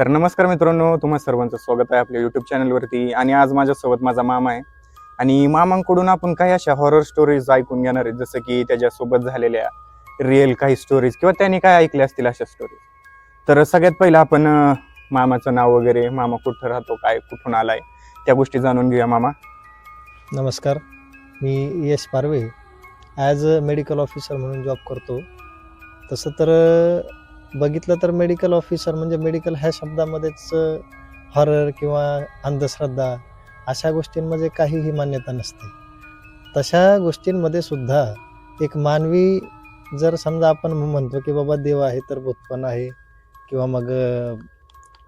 तर नमस्कार मित्रांनो, तुम्हा सर्वांचं स्वागत आहे आपल्या यूट्यूब चॅनलवरती. आणि आज माझ्यासोबत माझा मामा आहे आणि मामांकडून आपण काही अशा हॉरर स्टोरीज ऐकून घेणार आहेत, जसं की त्याच्यासोबत झालेल्या रिअल काही स्टोरीज किंवा त्यांनी काय ऐकल्या असतील अशा स्टोरीज. तर सगळ्यात पहिलं आपण मामाचं नाव वगैरे, मामा कुठं राहतो, काय कुठून आलाय, त्या गोष्टी जाणून घेऊया. मामा नमस्कार, मी यश पारवे ॲज अ मेडिकल ऑफिसर म्हणून जॉब करतो. तसं तर बघितलं तर मेडिकल ऑफिसर म्हणजे मेडिकल ह्या शब्दामध्येच हॉरर किंवा अंधश्रद्धा अशा गोष्टींमध्ये काहीही मान्यता नसते. तशा गोष्टींमध्ये सुद्धा एक मानवी जर समजा आपण म्हणतो की बाबा देव आहे तर भूत पण आहे किंवा मग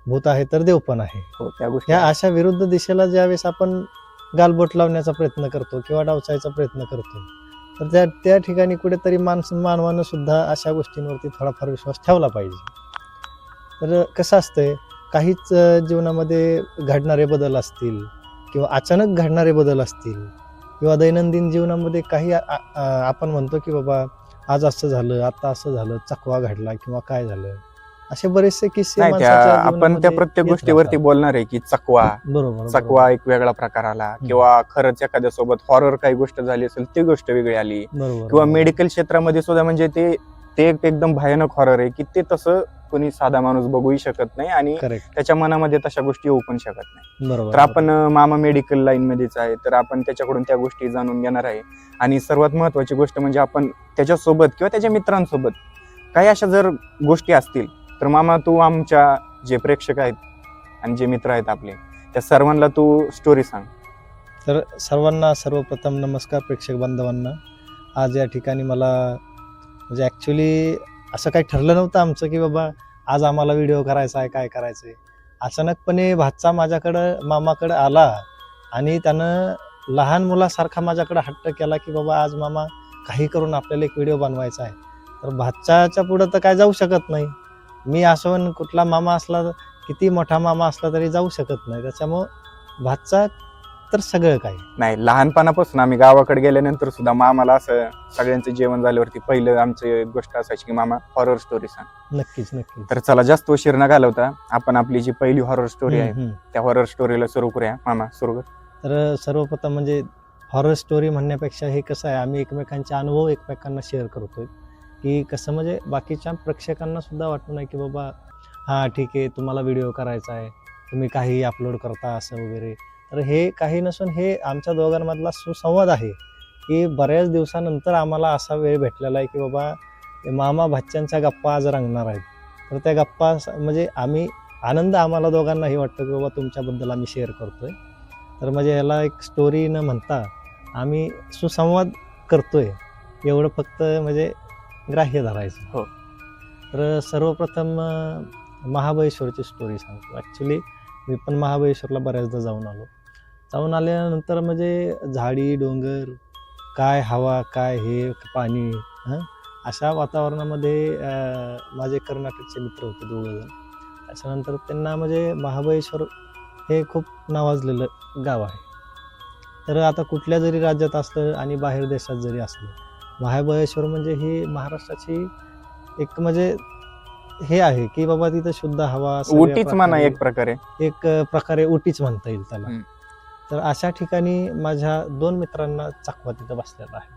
भूत आहे तर देव पण आहे. हो, त्या गोष्टी ह्या आहेत. अशा विरुद्ध दिशेला ज्यावेळेस आपण गालबोट लावण्याचा प्रयत्न करतो किंवा डावचायचा प्रयत्न करतो, तर त्या त्या ठिकाणी कुठेतरी मानवानं सुद्धा अशा गोष्टींवरती थोडाफार विश्वास ठेवला पाहिजे. तर कसं असतंय, काहीच जीवनामध्ये घडणारे बदल असतील किंवा अचानक घडणारे बदल असतील किंवा दैनंदिन जीवनामध्ये काही आपण म्हणतो की बाबा आज असं झालं, आता असं झालं, चकवा घडला किंवा काय झालं. असे बरेचसे किस्से नाही, त्या माणसाच्या आपण त्या जीवनामध्ये प्रत्येक येत गोष्टीवरती राहतात. बोलणार आहे की चकवा बरोबर, चकवा बरोबर. एक वेगळा प्रकार आला, हं. किंवा खरंच एखाद्यासोबत हॉरर काही गोष्ट झाली असेल ती गोष्ट वेगळी आली, बरोबर, किंवा बरोबर. मेडिकल क्षेत्रामध्ये सुद्धा म्हणजे ते ते एक एकदम भयानक हॉरर आहे की ते तसं कोणी साधा माणूस बघूही शकत नाही आणि करेक्ट. त्याच्या मनामध्ये तशा गोष्टी येऊ पण शकत नाही. बरोबर, तर आपण बरोबर. मामा मेडिकल लाईन मध्येच आहे, तर आपण त्याच्याकडून त्या गोष्टी जाणून घेणार आहे. आणि सर्वात महत्वाची गोष्ट म्हणजे आपण त्याच्यासोबत किंवा त्याच्या मित्रांसोबत काही अशा जर गोष्टी असतील, तर मामा तू आमच्या जे प्रेक्षक आहेत आणि जे मित्र आहेत आपले, त्या सर्वांना तू स्टोरी सांग. तर सर्वांना सर्वप्रथम नमस्कार प्रेक्षक बांधवांना. आज या ठिकाणी मला म्हणजे ॲक्च्युली असं काही ठरलं नव्हतं आमचं, की बाबा आज आम्हाला व्हिडिओ करायचा आहे, काय करायचं आहे. अचानकपणे भाचा माझ्याकडं मामाकडं आला आणि त्यानं लहान मुलासारखा माझ्याकडं हट्ट केला, की बाबा आज मामा काही करून आपल्याला एक व्हिडिओ बनवायचा आहे. तर भाच्याच्या पुढं तर काय जाऊ शकत नाही. मी असो अन् कुठला मामा असला, किती मोठा मामा असला तरी जाऊ शकत नाही. त्याच्यामुळं भाचा तर सगळं काही. नाही, लहानपणापासून आम्ही गावाकडे गेल्यानंतर सुद्धा मामाला असं सगळ्यांचं जेवण झाल्यावरती पहिलं आमची एक गोष्ट असायची की मामा हॉरर स्टोरी सांग. नक्कीच, नक्कीच. तर चला, जास्त उशीर न घालवता आपण आपली जी पहिली हॉरर स्टोरी हं, आहे हं. त्या हॉरर स्टोरीला सुरू करूया. मामा सुरू कर. तर सर्वप्रथम म्हणजे हॉरर स्टोरी म्हणण्यापेक्षा हे कसं आहे, आम्ही एकमेकांचे अनुभव एकमेकांना शेअर करतोय, की कसं म्हणजे बाकीच्या प्रेक्षकांना सुद्धा वाटू नये, की बाबा हां, ठीक आहे, तुम्हाला व्हिडिओ करायचा आहे, तुम्ही काहीही अपलोड करता असं वगैरे. तर हे काही नसून हे आमच्या दोघांमधला सुसंवाद आहे, की बऱ्याच दिवसानंतर आम्हाला असा वेळ भेटलेला आहे, की बाबा मामा भाच्यांच्या गप्पा आज रंगणार आहेत. तर त्या गप्पा म्हणजे आम्ही आनंद आम्हाला दोघांनाही वाटतो, की बाबा तुमच्याबद्दल आम्ही शेअर करतोय. तर म्हणजे याला एक स्टोरी न म्हणता आम्ही सुसंवाद करतोय, एवढं फक्त म्हणजे ग्राह्य धरायचं. हो. तर सर्वप्रथम महाबळेश्वरची स्टोरी सांगतो. ॲक्च्युली मी पण महाबळेश्वरला बऱ्याचदा जाऊन आलो. जाऊन आल्यानंतर म्हणजे झाडी, डोंगर, काय हवा, काय हे पाणी, हं, अशा वातावरणामध्ये माझे कर्नाटकचे मित्र होते दोघंजण. त्याच्यानंतर त्यांना म्हणजे महाबळेश्वर हे खूप नावाजलेलं गाव आहे. तर आता कुठल्या जरी राज्यात असलं आणि बाहेर देशात जरी असलं, महाबळेश्वर म्हणजे ही महाराष्ट्राची एक म्हणजे हे आहे, की बाबा तिथं शुद्ध हवा सगळ्या उटीच म्हणा प्रकारे एक प्रकारे. एक प्रकारे उटीच म्हणता येईल त्याला. हम्म. तर अशा ठिकाणी माझ्या 2 मित्रांना चकवा तिथं बसलेला आहे.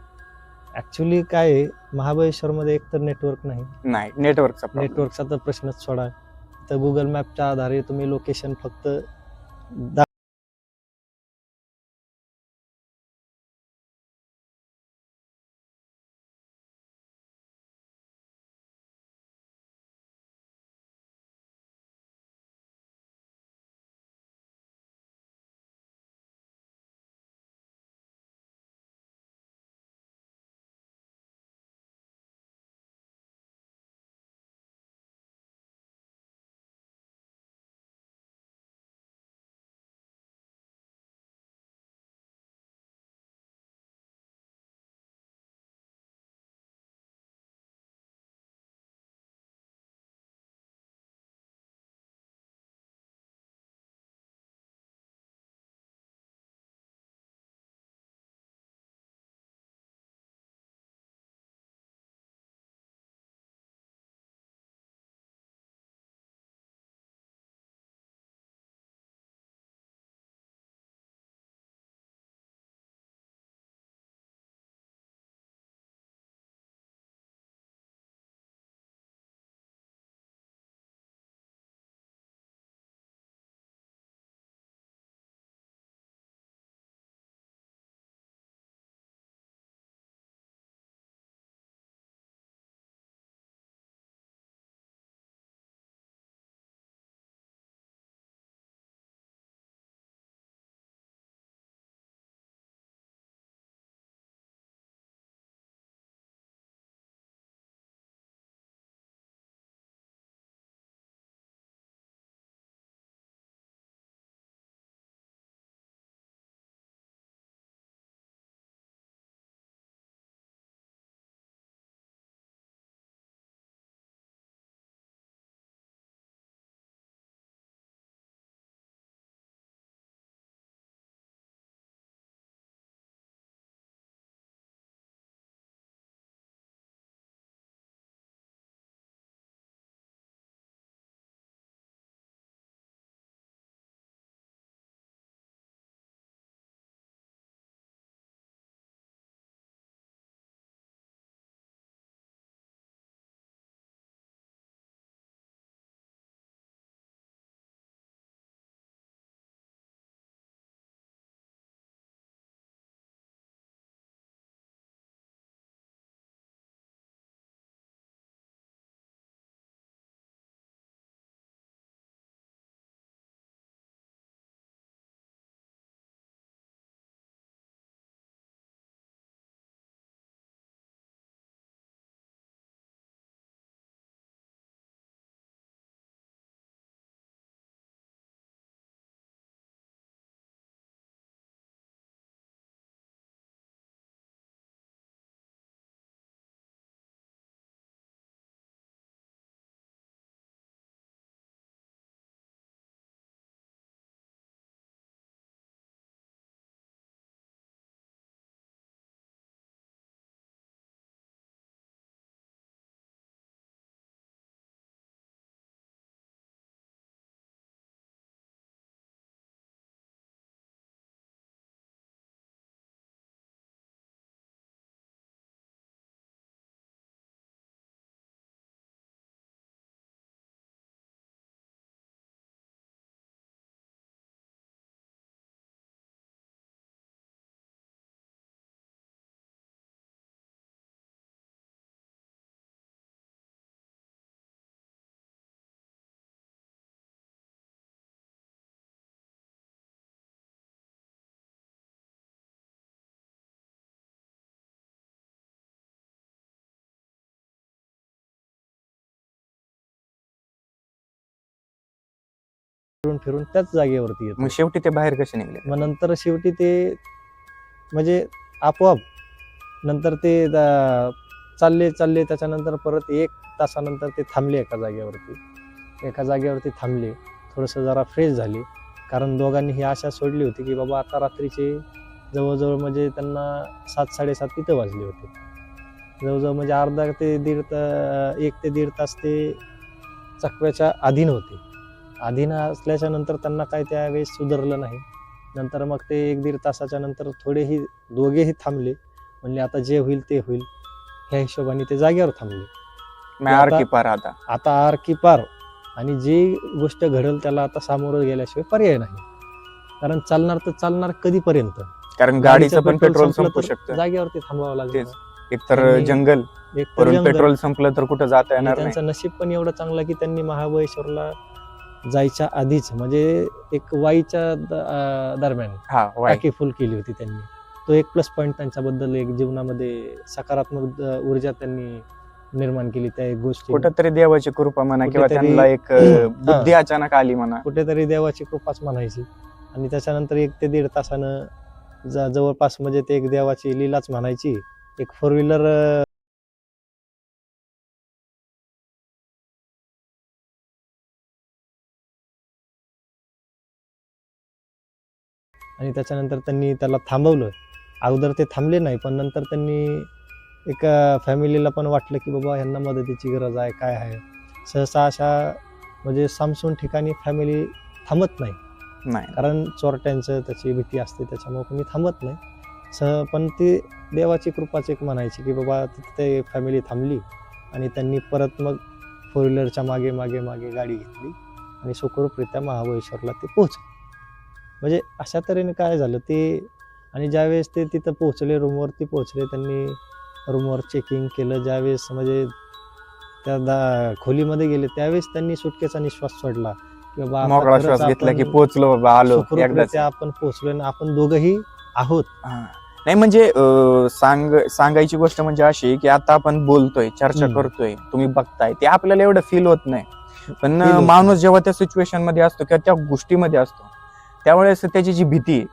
ॲक्च्युली काय आहे, महाबळेश्वरमध्ये एकतर नेटवर्क नाही. नाही, नेटवर्कचा प्रॉब्लेम. नेटवर्कचा तर प्रश्नच सोडा. तर Google मॅपच्या आधारे तुम्ही लोकेशन फक्त दा फिरून फिरून त्याच जागेवरती येतो. मग शेवटी ते बाहेर कसे निघले? मग नंतर शेवटी ते म्हणजे आपोआप नंतर ते चालले त्याच्यानंतर परत 1 तासानंतर ते थांबले एका जागेवरती थांबले, थोडंसं जरा फ्रेश झाले. कारण दोघांनी ही आशा सोडली होती की बाबा आता रात्रीचे जवळजवळ म्हणजे त्यांना 7-7:30 तिथं वाजले होते. जवळजवळ म्हणजे अर्धा ते 1 ते 1.5 तास ते चकव्याच्या अधीन होते. अधीन असल्याच्या नंतर त्यांना काही त्यावेळेस सुधारलं नाही. नंतर मग ते 1-1.5 तासाच्या नंतर थोडेही दोघेही थांबले. म्हणले आता जे होईल ते होईल, ह्या हिशोबाने ते जागेवर थांबले. मी आर की पार आता. आता आर की पार, आणि जी गोष्ट घडेल त्याला आता सामोरं गेल्याशिवाय पर्याय नाही. कारण चालणार तर चालणार कधीपर्यंत? कारण गाडीचं पण पेट्रोल संपू तर शकतं. जागेवरती थांबावं लागेल. एकतर त्यांनी- जंगल, एक तर वरून जंगल, पेट्रोल संपलं तर कुठं जाता आणि येणार नाही. त्यांचं नशीब पण एवढं चांगलं की त्यांनी महाबळेश्वरला जायच्या आधीच म्हणजे एक वाईच्या दरम्यान हा वाय. टाकी फुल केली होती त्यांनी. तो एक प्लस पॉईंट त्यांच्याबद्दल, एक जीवनामध्ये सकारात्मक ऊर्जा त्यांनी निर्माण केली त्या एक गोष्टी. कुठंतरी देवाची कृपा म्हणा किंवा कुठेतरी- त्यांना एक बुद्धी अचानक आली म्हणा. कुठेतरी देवाची कृपाच म्हणायची. आणि त्याच्यानंतर 1 ते 1.5 तासानं जवळपास म्हणजे ते एक देवाची लीलाच म्हणायची. एक 4 व्हीलर आणि त्याच्यानंतर त्यांनी त्याला थांबवलं. अगोदर ते थांबले नाही, पण नंतर त्यांनी एका फॅमिलीला पण वाटलं की बाबा ह्यांना मदतीची गरज आहे, काय आहे. सहसा अशा म्हणजे सामसून ठिकाणी फॅमिली थांबत नाही, नाही. कारण चोरट्यांचं त्याची भीती असते, त्याच्यामुळे कोणी थांबत नाही. पण ती देवाची कृपाच एक म्हणायची की बाबा तिथे फॅमिली थांबली आणि त्यांनी परत मग 4 व्हीलरच्या मागे मागे मागे गाडी घेतली आणि सुखरूपरित्या महाबळेश्वरला ते पोहोचले. म्हणजे अशा तऱ्हेने काय झालं ते. आणि ज्यावेळेस ते तिथं पोहोचले, रूमवरती पोहोचले, त्यांनी रूमवर चेकिंग केलं. ज्यावेळेस म्हणजे त्या खोलीमध्ये गेले त्यावेळेस त्यांनी सुटकेचा निश्वास सोडला की बाबा आता मोकळा खरंच श्वास घेतला की आपण पोहोचलो बाबा, आलो एकदाच. सुखरूपरित्या आपण पोहोचलो आणि आपण दोघंही आहोत. हा. नाही म्हणजे सांगायची गोष्ट म्हणजे अशी की आता आपण बोलतोय, चर्चा करतोय, तुम्ही बघताय, ते आपल्याला एवढं फील होत नाही. पण Feel होत माणूस जेव्हा त्या सिच्युएशन मध्ये असतो किंवा त्या गोष्टीमध्ये असतो त्यावेळेस त्याची जी भीती आहे,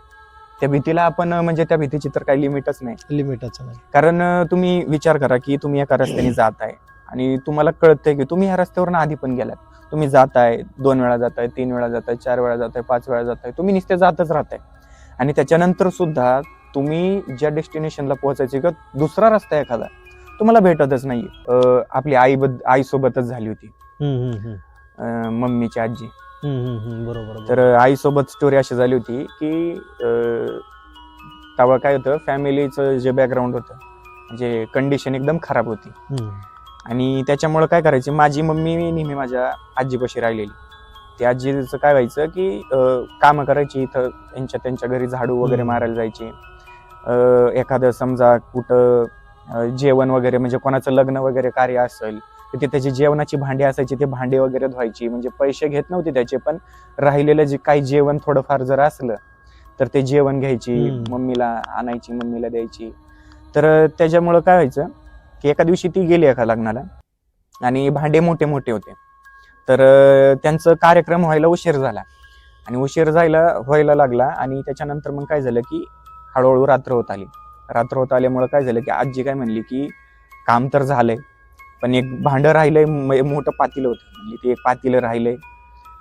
त्या भीतीला आपण म्हणजे त्या भीतीची तर काही लिमिटच नाही. लिमिटच नाही. कारण तुम्ही विचार करा की तुम्ही एका रस्त्याने जाताय आणि तुम्हाला कळतंय की तुम्ही ह्या रस्त्यावरून आधी पण गेलात. तुम्ही जाताय, 2 वेळा जाताय, 3 वेळा जाताय, 4 वेळा जाताय, 5 वेळा जाताय, तुम्ही नुसते जातच राहताय. आणि त्याच्यानंतर सुद्धा तुम्ही ज्या डेस्टिनेशनला पोहोचायचे किंवा दुसरा रस्ता एखादा तुम्हाला भेटतच नाहीये. आपली आई सोबतच झाली होती, मम्मीची आजी. बरोबर. तर आईसोबत स्टोरी अशी झाली होती की तेव्हा काय होतं, फॅमिलीचं जे बॅकग्राऊंड होतं म्हणजे कंडिशन एकदम खराब होती. आणि त्याच्यामुळे काय करायची, माझी मम्मी नेहमी माझ्या आजीपाशी राहिलेली. त्या आजीचं काय व्हायचं की कामं करायची इथं, त्यांच्या घरी झाडू वगैरे मारायला जायची. एखादं समजा कुठं जेवण वगैरे म्हणजे कोणाचं लग्न वगैरे कार्य असेल तर तिथे जी जेवणाची भांडी असायची ते भांडे वगैरे धुवायची. म्हणजे पैसे घेत नव्हते त्याचे, पण राहिलेलं जे काही जेवण थोडंफार जर असलं तर ते जेवण घ्यायची, मम्मीला आणायची, मम्मीला द्यायची. तर त्याच्यामुळं काय व्हायचं की एका दिवशी ती गेली एका लग्नाला आणि भांडे मोठे मोठे होते. तर त्यांचं कार्यक्रम व्हायला उशीर झाला आणि उशीर व्हायला लागला. आणि त्याच्यानंतर मग काय झालं की हळूहळू रात्र होत आल्यामुळं काय झालं की आजी काय म्हणली की काम तर झालंय, पण एक भांडं राहिलंय, मोठं पातेलं होतं. म्हणली ते एक पातेलं राहिलंय,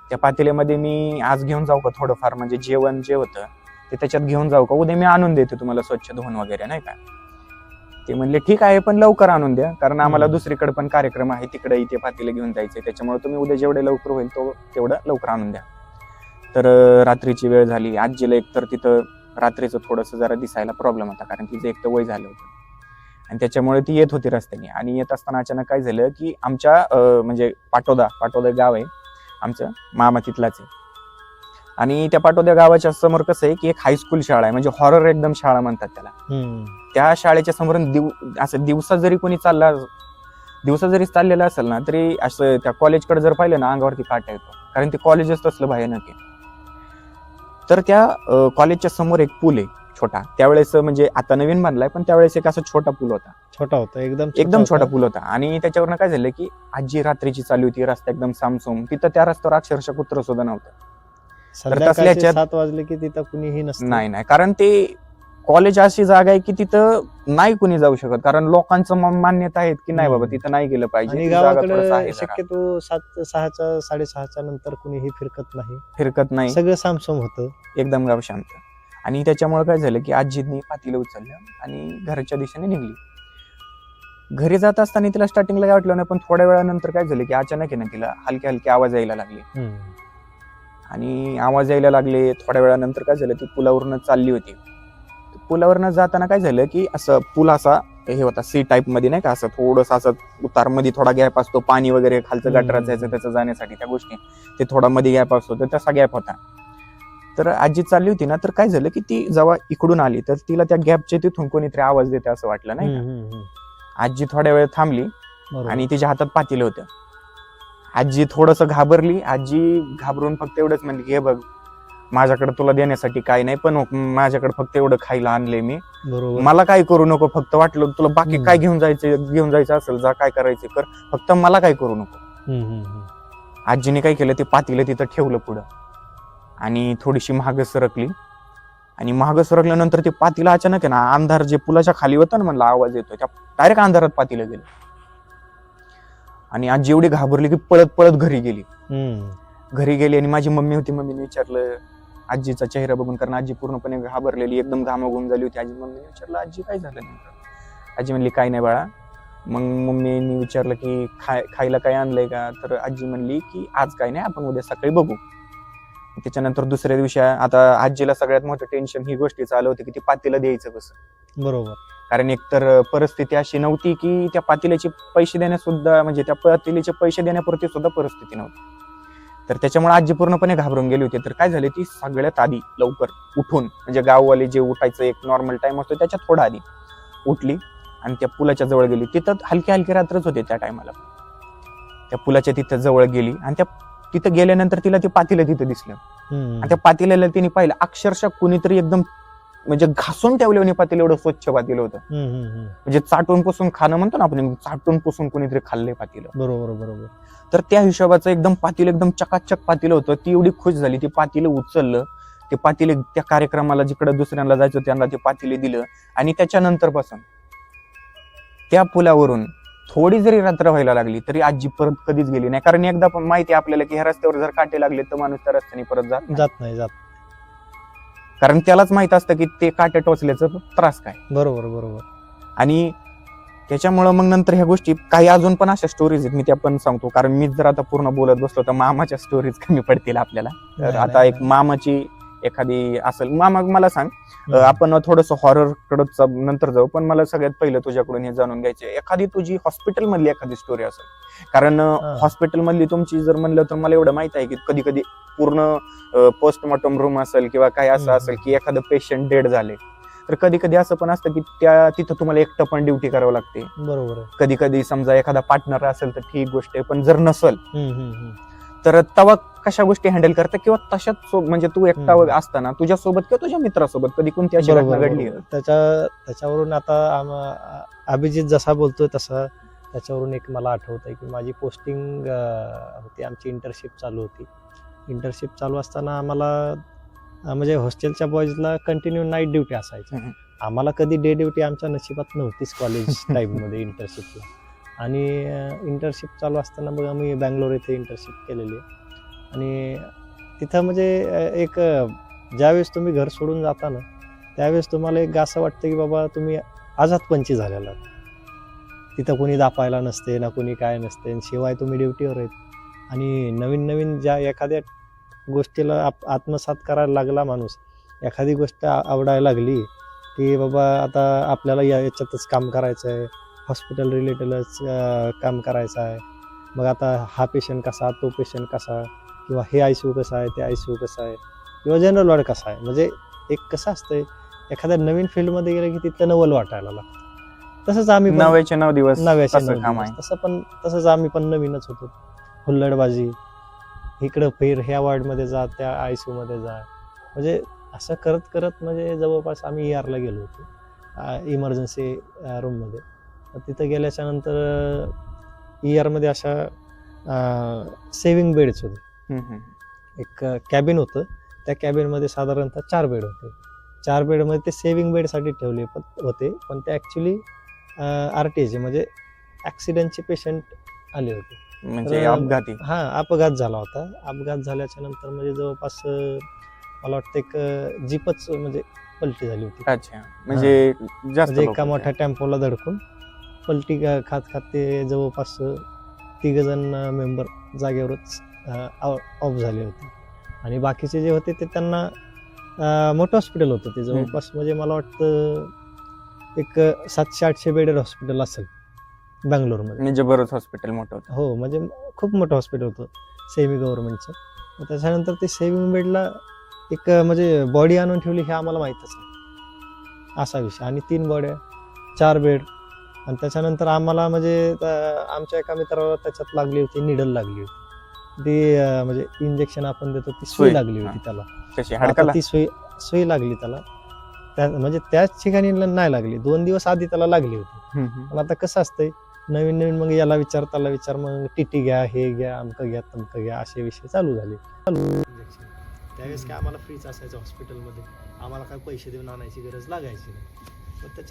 त्या पातेल्यामध्ये मी आज घेऊन जाऊ का थोडंफार, म्हणजे जेवण जे होतं ते त्याच्यात घेऊन जाऊ का, उद्या मी आणून देते तुम्हाला स्वच्छ धुवून वगैरे, नाही का. ते म्हणले ठीक आहे, पण लवकर आणून द्या, कारण आम्हाला दुसरीकडे पण कार्यक्रम आहे, तिकडे ते पातेलं घेऊन जायचे, त्याच्यामुळे तुम्ही उद्या जेवढे लवकर होईल तेवढं लवकर आणून द्या. तर रात्रीची वेळ झाली. आजीला एकतर तिथं रात्रीचं थोडंसं जरा दिसायला प्रॉब्लेम होता, कारण तिचं एक तर वय झालं होतं आणि त्याच्यामुळे ती येत होती रस्त्याने. आणि येत असताना अचानक काय झालं की आमच्या म्हणजे पाटोदा गाव आहे आमचं, मामा तिथलाच आहे. आणि त्या पाटोद्या गावाच्या समोर कसं आहे की एक हायस्कूल शाळा आहे, म्हणजे हॉरर एकदम शाळा म्हणतात त्याला. त्या शाळेच्या समोरून असं दिवसा जरी चाललेला असेल ना तरी असं त्या कॉलेजकडे जर पाहिलं ना अंगावरती काटा येतो, कारण ते कॉलेजच तसलं भयानक आहे. तर त्या कॉलेजच्या समोर एक पूल आहे छोटा, त्यावेळेस म्हणजे आता नवीन बांधलाय पण त्यावेळेस एक असा छोटा पूल होता. एकदम छोटा पूल होता. आणि त्याच्यावरनं काय झालं की आजी रात्रीची चालली होती, रस्ता एकदम सामसूम, तिथं त्या रस्त्यावर अक्षरशः कुत्रं सुद्धा नव्हतं. संध्याकाळचे तसल्या ह्याच्यात- 7 वाजले की तिथं कुणीही नसतं. नाही कारण ते कॉलेज अशी जागा आहे की तिथं नाही कुणी जाऊ शकत, कारण लोकांचं मान्यता आहे की नाही बाबा तिथं नाही गेलं पाहिजे, आणि ती जागा थोडंसं आहे गावाकडे जरा. शक्यतो 6:30 नंतर कुणीही फिरकत नाही, फिरकत नाही, सगळं सामसूम होतं. एकदम गाव शांत. आणि त्याच्यामुळे काय झालं की आजींनी पातीला उचललं आणि घराच्या दिशेने निघली. घरी जात असताना तिला स्टार्टिंगला काय वाटलं नाही, पण थोड्या वेळानंतर काय झालं की अचानक आहे ना तिला हलके हलके आवाज यायला लागले. आणि आवाज यायला लागले, थोड्या वेळानंतर काय झालं ती पुलावरनं चालली होती. पुलावरनं जाताना काय झालं की असं पूल असा हे होता सी टाईप मध्ये नाही का, असं थोडंसं असं उतारमध्ये थोडा गॅप असतो, पाणी वगैरे खालचं गटारात जायचं त्याचं जाण्यासाठी त्या गोष्टी, ते थोडा मध्ये गॅप असतो, तर तसा गॅप होता. तर आजी चालली होती ना, तर काय झालं की ती जेव्हा इकडून आली तर तिला त्या गॅपचे तिथून कोणीतरी आवाज देते असं वाटलं नाही का. आजी थोड्या वेळ थांबली आणि तिच्या हातात पातेलं होतं. आजी थोडंसं घाबरली. आजी घाबरून फक्त एवढंच म्हणली की हे बघ, माझ्याकडे तुला देण्यासाठी काही नाही, पण माझ्याकडे फक्त एवढं खायला आणलंय मी, बरोबर. मला काय करू नको, फक्त वाटलं तुला बाकी काय घेऊन जायचं असेल जा, काय करायचं कर, फक्त मला काय करू नको. आजीने काय केलं, ते पातेलं तिथं ठेवलं पुढं आणि थोडीशी मागं सरकली. आणि मागं सरकल्यानंतर ते पातेलं अचानक आहे ना, अंधार जे पुलाच्या खाली होतं ना, म्हणलं आवाज येतोय, त्या डायरेक्ट अंधारात पातेलं गेलं. आणि आजी एवढी घाबरली की पळत पळत घरी गेली. आणि माझी मम्मी होती, मम्मीने विचारलं आजीचा चेहरा बघून, कारण आजी पूर्णपणे घाबरलेली, एकदम घामाघूम झाली होती. आजी मम्मीने विचारलं आजी काय झालं नेमकं. आजी म्हणली काय नाही बाळा. मग मम्मीने विचारलं की खायला काय आणलंय का, तर आजी म्हणली की आज काय नाही, आपण उद्या सकाळी बघू. त्याच्यानंतर दुसऱ्या दिवशी आता आजीला सगळ्यात मोठं टेन्शन ही गोष्टीचं आलं होतं की ती पातेलं द्यायचं कसं. बरोबर. कारण एकतर परिस्थिती अशी नव्हती की त्या पातेल्याचे पैसे देण्यास सुद्धा, म्हणजे त्या पातेल्याचे पैसे देण्यापुरती सुद्धा परिस्थिती नव्हती. तर त्याच्यामुळे आजी पूर्णपणे घाबरून गेली होती. तर काय झाले, ती सगळ्यात आधी लवकर उठून, म्हणजे गाववाले जे उठायचं एक नॉर्मल टाइम असतो त्याच्या थोडा आधी उठली आणि त्या पुलाच्या जवळ गेली. तिथं हलकी हलकी रात्रच होते त्या टायमाला. त्या पुलाच्या तिथं जवळ गेली आणि त्या तिथं गेल्यानंतर तिला ते पातेलं तिथं दिसलं. आणि त्या पातेल्याला तिने पाहिलं, अक्षरशः कुणीतरी एकदम म्हणजे घासून ठेवले पातेलं, एवढं स्वच्छ पातेलं होतं. म्हणजे चाटून पुसून खाणं म्हणतो ना आपण, चाटून पुसून कुणीतरी खाल्ले पातेलं. बरोबर. तर त्या हिशोबाचं एकदम पातेलं एकदम चकाचक पातेलं होतं. ती एवढी खुश झाली, ते पातेलं उचललं, ते पातेले त्या कार्यक्रमाला जिकडे दुसऱ्यांना जायचं त्यांना ते पातेले दिलं. आणि त्याच्यानंतर पासून त्या पुलावरून थोडी जरी रात्र व्हायला लागली तरी आजी परत कधीच गेली नाही. कारण एकदा पण माहिती आपल्याला की ह्या रस्त्यावर जर काटे लागले तर माणूस त्या रस्त्याने परत जात नाही. कारण त्यालाच माहित असतं की ते काटे टोचल्याचं त्रास काय. बरोबर. आणि त्याच्यामुळं मग नंतर ह्या गोष्टी काही अजून पण अशा स्टोरीज आहेत, मी त्या पण सांगतो. कारण मीच जर आता पूर्ण बोलत बसलो तर मामाच्या स्टोरीज कमी पडतील आपल्याला. तर आता एक मामाची एखादी असेल, मामा मला सांग, आपण थोडंसं हॉरर कडे नंतर जाऊ, पण मला सगळ्यात पहिलं तुझ्याकडून हे जाणून घ्यायचे, एखादी तुझी हॉस्पिटल मधली एखादी स्टोरी असेल. कारण हॉस्पिटल मधली तुमची जर म्हणलं तर मला एवढं माहित आहे की कधी कधी पूर्ण पोस्टमॉर्टम रूम असेल किंवा काय असं असेल की एखादं पेशंट डेड झाले, तर कधी कधी असं पण असतं की तिथं तुम्हाला एकटं पण ड्युटी करावं लागते. बरोबर. कधी कधी समजा एखादा पार्टनर असेल तर ठीक गोष्ट आहे, पण जर नसेल तर तेव्हा कशा गोष्टी हँडल करता, किंवा तशाच म्हणजे तू एकटा असताना तुझ्यासोबत किंवा तुझ्या मित्रासोबत कधी कोणती अशी घटना घडली? त्याच्यावरून आता अभिजित जसा बोलतोय तसा त्याच्यावरून एक मला आठवतंय की माझी पोस्टिंग होती, आमची इंटर्नशिप चालू होती. इंटर्नशिप चालू असताना आम्हाला म्हणजे हॉस्टेलच्या बॉईजला कंटिन्यू नाईट ड्युटी असायची. आम्हाला कधी डे ड्युटी आमच्या नशिबात नव्हतीच कॉलेज टाईममध्ये इंटर्नशिपला. आणि इंटर्नशिप चालू असताना मग आम्ही बँगलोर येथे इंटर्नशिप केलेली आहे. आणि तिथं म्हणजे एक ज्यावेळेस तुम्ही घर सोडून जाता ना, त्यावेळेस तुम्हाला एक असं वाटतं की बाबा तुम्ही आझादपंची झालेला. तिथं कोणी दापायला नसते ना, कोणी काय नसते, शिवाय तुम्ही ड्युटीवर आहेत. आणि नवीन ज्या एखाद्या गोष्टीला आत्मसात करायला लागला माणूस, एखादी गोष्ट आवडायला लागली की बाबा आता आपल्याला याच्यातच काम करायचं आहे, हॉस्पिटल रिलेटेडच काम करायचं आहे. मग आता हा पेशंट कसा, तो पेशंट कसा, किंवा हे ICU कसं आहे, ते ICU कसं आहे, किंवा जनरल वॉर्ड कसा आहे. म्हणजे एक कसं असतंय, एखाद्या नवीन फील्डमध्ये गेलं की तिथलं नवल वाटायला लागतं. तसंच आम्ही 9 दिवस तसंच आम्ही पण नवीनच होतो. हुल्लडबाजी, इकडं फिर, ह्या वॉर्डमध्ये जा, त्या ICU मध्ये जा. म्हणजे असं करत करत म्हणजे जवळपास आम्ही ER ला गेलो होतो, इमर्जन्सी रूममध्ये. तिथं गेल्याच्या नंतर ER मध्ये अशा सेव्हिंग बेड्स होते. एक कॅबिन होतं त्या कॅबिनमध्ये साधारणतः 4 बेड होते. 4 बेडमध्ये ते सेविंग बेडसाठी ठेवले होते, पण ते ॲक्च्युली RTH म्हणजे ॲक्सिडेंटचे पेशंट आले होते. म्हणजे तर अपघाती. हां, अपघात झाला होता. अपघात झाल्याच्या नंतर म्हणजे जवळपास मला वाटतं एक जीपच म्हणजे पलटी झाली होती. अच्छा, म्हणजे जास्त म्हणजे लोक एका होते. मोठ्या टेम्पोला धडकून पलटी खात खात ते जवळपास 3 जण मेंबर जागेवरच ऑफ झाले होते. आणि बाकीचे जे होते ते त्यांना मोठं हॉस्पिटल होतं ते जवळपास म्हणजे मला वाटतं एक 700-800 बेडेड हॉस्पिटल असेल बँगलोरमध्ये. म्हणजे बरंच हॉस्पिटल मोठं होतं. हो, म्हणजे खूप मोठं हॉस्पिटल होतं सेमी गव्हर्नमेंटचं. मग त्याच्यानंतर ते सेविंग बेडला एक म्हणजे बॉडी आणून ठेवली हे आम्हाला माहीतच नाही. असा विषय. आणि 3 बॉड्या, 4 बेड. आणि त्याच्यानंतर आम्हाला म्हणजे आमच्या एका मित्राला त्याच्यात लागली होती, निडल लागली होती. ती म्हणजे इंजेक्शन आपण देतो ती सुई सुई. लागली होती हां. त्याला. कशी आता हाडकाला? ती सुई लागली त्याला. म्हणजे त्याच ठिकाणी नाही लागली. 2 दिवस आधी त्याला लागली होती. पण आता कसं असतंय, नवीन मग याला विचार, त्याला विचार, मग TT घ्या, हे घ्या, अमकं घ्या, तमकं घ्या, असे विषय चालू झाले. इंजेक्शन त्यावेळेस काय आम्हाला फ्रीच असायचं हॉस्पिटलमध्ये. आम्हाला काय पैसे देऊन आणायची गरज लागायची नाही. मग त्याच्या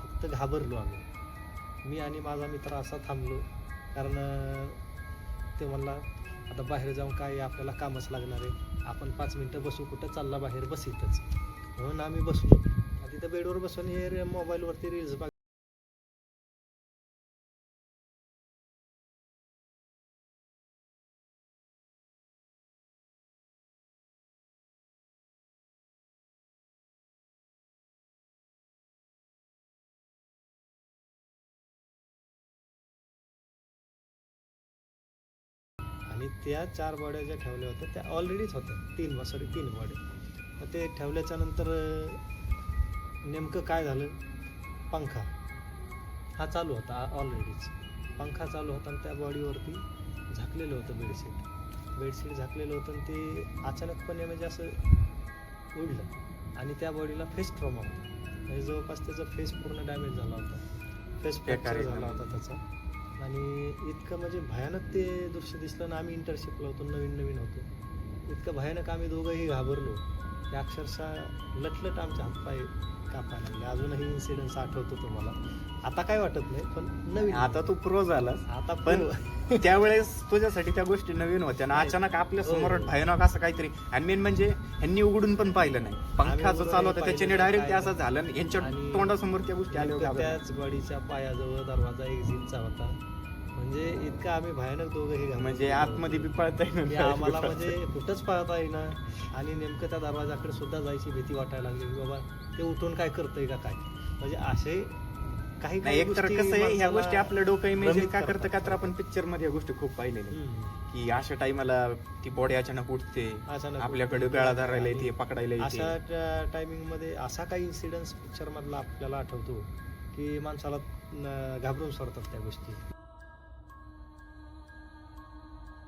फक्त घाबरलो आम्ही. मी आणि माझा मित्र असा थांबलो, कारण ते म्हणला आता बाहेर जाऊन काय आपल्याला कामच लागणार आहे, आपण 5 मिनटं बसू, कुठं चालला बाहेर, बस इथंच. म्हणून आम्ही बसलो. तिथं बेडवर बसून हे मोबाईलवरती रील्स बघ. आणि त्या 4 बॉड्या ज्या ठेवल्या होत्या त्या ऑलरेडीच होत्या, 3 बॉड्या. मग ते ठेवल्याच्या नंतर नेमकं काय झालं, पंखा हा चालू होता ऑलरेडीच. पंखा चालू होता आणि त्या बॉडीवरती झाकलेलं होतं बेडशीट झाकलेलं होतं. आणि ते अचानकपणे म्हणजे असं उडलं आणि त्या बॉडीला फेस ट्रॉमा होता. म्हणजे जवळपास त्याचा फेस पूर्ण डॅमेज झाला होता, फेस फ्रॅक्चर झाला होता त्याचा. आणि इतकं म्हणजे भयानक ते दृश्य दिसलं ना. आम्ही इंटर्नशिपला होतो, नवीन होतो. इतकं भयानक आम्ही दोघंही घाबरलो की अक्षरशः लटलट आमचे हातपाय कापायला लागले. अजूनही इन्सिडेंट आठवतो तुम्हाला. आता काय वाटत नाही, पण नवीन. आता तू प्रो झालास, आता पण त्यावेळेस तुझ्यासाठी त्या गोष्टी नवीन होत्या ना. अचानक आपल्या समोर भयानक असं काहीतरी. आणि मेन म्हणजे ह्यांनी उघडून पण पाहिलं नाही, पंखाचं चालू होतं त्याच्याने डायरेक्ट ते असं झालं. यांच्या तोंडासमोर त्या गोष्टी आल्या. त्याच बॉडीच्या पायाजवळ दरवाजा एक्झिटचा होता. म्हणजे इतकं आम्ही भयानक दोघंही म्हणजे आतमध्ये बी पळता येईना, आम्हाला म्हणजे कुठंच पळता येईना. आणि नेमकं त्या दरवाजाकडे सुद्धा जायची भीती वाटायला लागली की बाबा ते उठून काय करतंय का काय. म्हणजे असे काही नाही एकतर गोष्टी कसं आहे ह्या माणसाला गोष्टी आपलं डोकं इमेजिन भ्रमित का करतं करतात. का तर आपण पिक्चर मध्ये या गोष्टी खूप पाहिलेल्या आहेत. हम्म. की अशा टाइमाला ती बॉडी अचानक उठते, अचानक आपल्याकडे गळा धरायला येते, पकडायला येते. अशा टायमिंग मध्ये असा काही इन्सिडेंट पिक्चर मधला आपल्याला आठवतो की माणसाला घाबरून सोडतात त्या गोष्टी.